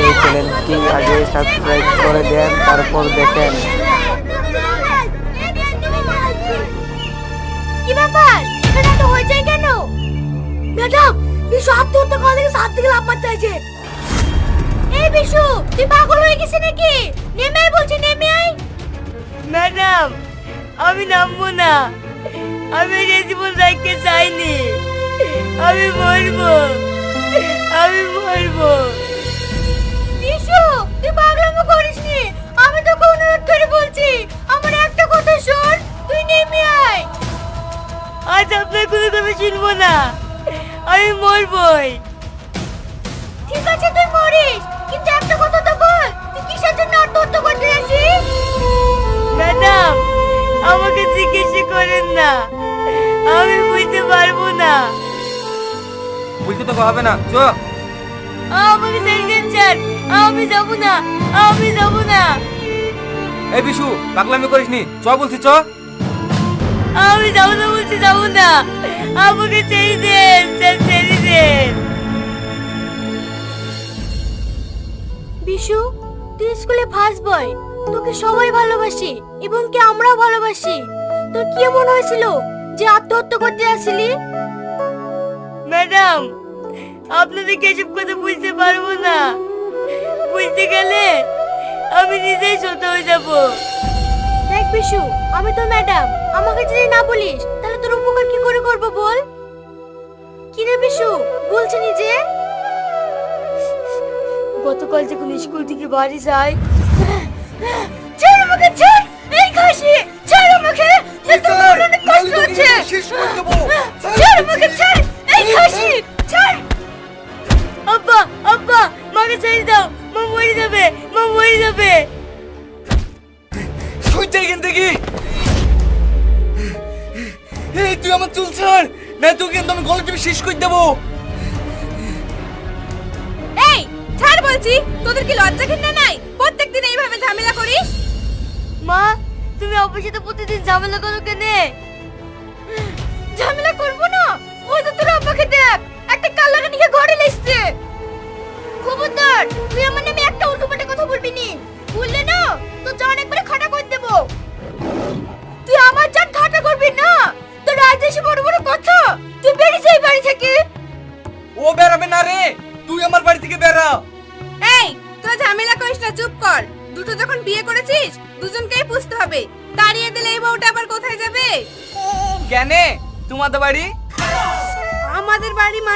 এই চ্যানেলটি আগে সাবস্ক্রাইব করে দেন, তারপর দেখেন। কি ব্যাপার, এখানে তো হয়ে যায় কেন? ম্যাডাম, বিশু আত্মহত্যা করা থেকে 7 দিকে লাভ মারতে আছে। এই বিশু, তুই পাগল হয়ে গেছিস নাকি? নেমে আয় বলছি, নেমে আয়। ম্যাডাম, আমি নামবো না। আমি এই জীবন রাখতে চাইনি। আমি মরবো, আমি মরবো। বিশু, তুই পাগলামো করিস নি। আমি তোকে অনুরোধ করে বলছি, আমার একটা কথা শোন, তুই নেমে আয়। আজ আপনার কোনো কথা শুনবো না। আমি মরবই। ঠিক আছে, তুই মরিস, কিন্তু একটা কথা তো বল, তুই কিসের জন্য আত্মহত্যা করতে যাচ্ছিস? ম্যাডাম, আমাকে জিজ্ঞেস করেন না। আমি বুঝতে পারবো না। বুঝতে তো হবে না, চ। আমাকে ছেড়ে দিন স্যার, আমি যাবো না, আমি যাবো না। এই বিশু, পাগলামি করিস নি, চ বলছি, চ। আমি যাবো না বলছি, যাবো না। আমাকে ছেড়ে দেন স্যার, ছেড়ে দেন। বিশু, তুই স্কুলে ফার্স্ট বয়, তোকে সবাই ভালোবাসে এবং কি আমরাও ভালোবাসি। তোর কি মনে হয়েছিল যে আত্মহত্যা করতে আসলি? ম্যাডাম, আপনাদের এসব কথা বুঝতে পারবো না। বুঝতে গেলে আমি নিজেই ছোট হয়ে যাবো। দেখ বিশু, আমি তো ম্যাডাম, আমাকে যদি না বলিস তাহলে তোর উপকার কি করে করব বল? কি রে বিশু, বলছিস নিজে? গতকাল যখন স্কুল থেকে বাড়ি যাই, ছাড় আমাকে, ছাড়, এই খাসি, ছাড় আমাকে, এত অনেক কষ্ট হচ্ছে। ছাড় আমাকে, ছাড়, এই খাসি, ছাড়। আব্বা, আব্বা, মাকে ছেড়ে দাও। মা মরে যাবে, মা মরে যাবে। সহ্য এখান থেকে। এই তুই আমার চুল ছাড়, না তোকে কিন্তু আমি গলা টিপে শেষ করে দেবো। এই ছাড় বলছি, তোদের কি লজ্জা ঘৃণা নাই? প্রত্যেকদিন এইভাবে ঝামেলা করিস। মা, তুমি আব্বুর সাথে প্রতিদিন ঝামেলা করো কেন? ঝামেলা করব না? ওই তো তোর আব্বাকে দেখ, একটা কাল্লাকে নিয়ে ঘরে লেসছে। খবরদার, তুই আমার নামে একটা উল্টোপাল্টা কথা বলবি নি। বললে না তো জান একবারে খাটা করে দেব। তুই আমার জান খাটা করবি না? তোর আজ এসে বড় বড় কথা, তুই বেরিয়ে এই বাড়ি থেকে। ও বেরাবে না রে, তুই আমার বাড়ি থেকে বেরা। এই তোরা ঝামেলা করিস না, চুপ কর। দুটো যখন বিয়ে করেছিস দুজনকেই পুষতে হবে। তাড়িয়ে দিলে এই বউটা আবার কোথায় যাবে? কেনে তোমাদের বাড়ি? আমাদের বাড়ি